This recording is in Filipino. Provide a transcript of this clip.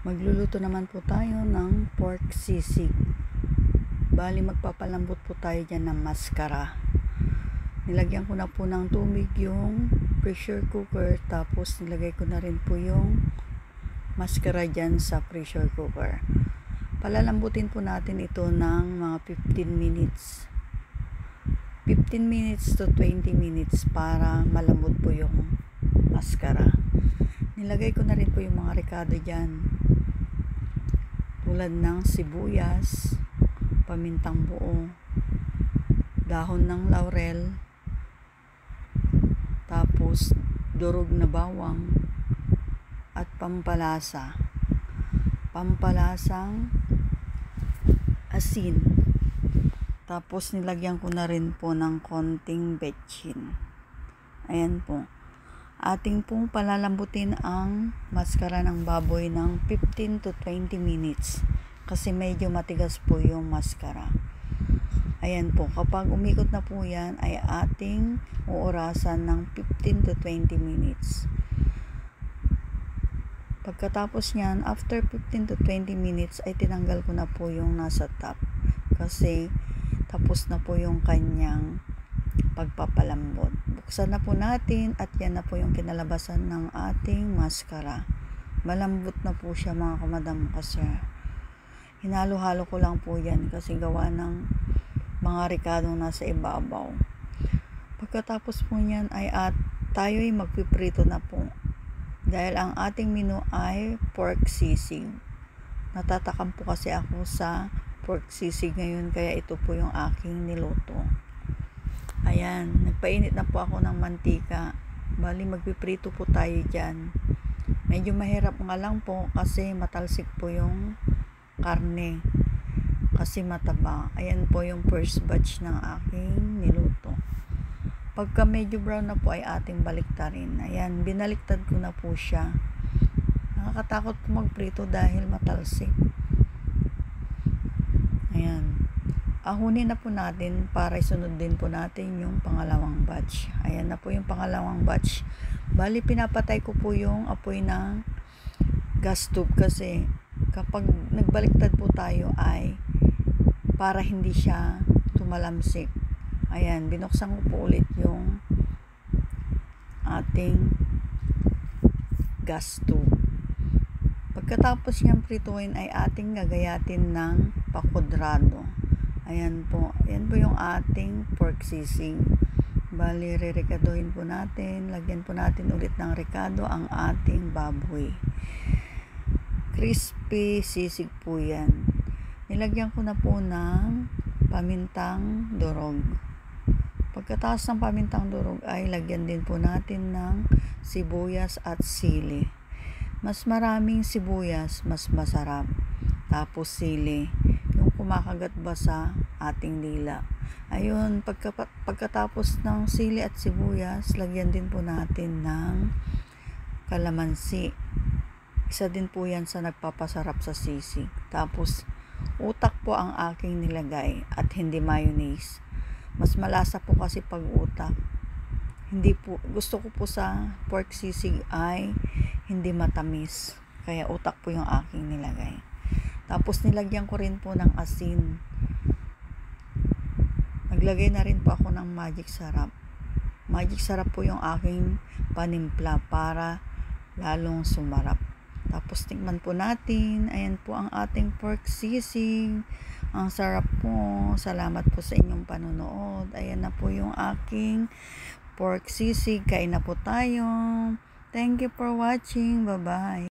Magluluto naman po tayo ng pork sisig. Bali magpapalambot po tayo dyan ng maskara. Nilagyan ko na po ng tubig yung pressure cooker, tapos nilagay ko na rin po yung maskara dyan sa pressure cooker. Palalambutin po natin ito ng mga 15 minutes. 15 minutes to 20 minutes para malambot po yung maskara. Nilagay ko na rin po yung mga rekado dyan, tulad ng sibuyas, pamintang buo, dahon ng laurel, tapos durog na bawang, at pampalasang asin. Tapos nilagyan ko na rin po ng konting betchin. Ayan po. Ating pong palalambutin ang maskara ng baboy ng 15 to 20 minutes kasi medyo matigas po yung maskara. Ayan po, kapag umikot na po yan ay ating uurasan ng 15 to 20 minutes. Pagkatapos nyan, after 15 to 20 minutes ay tinanggal ko na po yung nasa top kasi tapos na po yung kanyang pagpapalambot. Buksan na po natin at yan na po yung kinalabasan ng ating maskara. Malambot na po siya mga kamadam kasi. Hinalo-halo ko lang po yan kasi gawa ng mga rekadong nasa ibabaw. Pagkatapos po niyan ay tayo ay magpiprito na po. Dahil ang ating menu ay pork sisig. Natatakam po kasi ako sa pork sisig ngayon kaya ito po yung aking niluto. Ayan, nagpainit na po ako ng mantika. Bali magpiprito po tayo dyan. Medyo mahirap nga lang po kasi matalsik po yung karne. Kasi mataba. Ayan po yung first batch ng aking niluto. Pagka medyo brown na po ay ating baliktarin. Ayan, binaliktad ko na po siya. Nakakatakot po magprito dahil matalsik. Ayan. Ahunin na po natin para isunod din po natin yung pangalawang batch. Ayan na po yung pangalawang batch. Bali pinapatay ko po yung apoy ng gas stove kasi kapag nagbaliktad po tayo ay para hindi siya tumalamsik. Ayan, binuksan ko po ulit yung ating gas stove. Pagkatapos niyang prituin ay ating gagayatin ng pakudrado. Ayan po. Ayan po yung ating pork sisig. Bali, re-rekadohin po natin. Lagyan po natin ulit ng rekado ang ating baboy. Crispy sisig po yan. Nilagyan ko na po ng pamintang durog. Pagkatapos ng pamintang durog ay lagyan din po natin ng sibuyas at sili. Mas maraming sibuyas, mas masarap. Tapos sili, yung kumakagat ba sa ating dila. Ayun, pagkatapos ng sili at sibuyas, lagyan din po natin ng kalamansi. Isa din po yan sa nagpapasarap sa sisig. Tapos, utak po ang aking nilagay at hindi mayonnaise. Mas malasa po kasi pag utak. Hindi po, gusto ko po sa pork sisig ay hindi matamis. Kaya utak po yung aking nilagay. Tapos nilagyan ko rin po ng asin. Naglagay na rin po ako ng magic sarap. Magic sarap po yung aking panimpla para lalong sumarap. Tapos tingnan po natin. Ayan po ang ating pork sisig. Ang sarap po. Salamat po sa inyong panonood. Ayan na po yung aking pork sisig. Kain na po tayo. Thank you for watching. Bye-bye.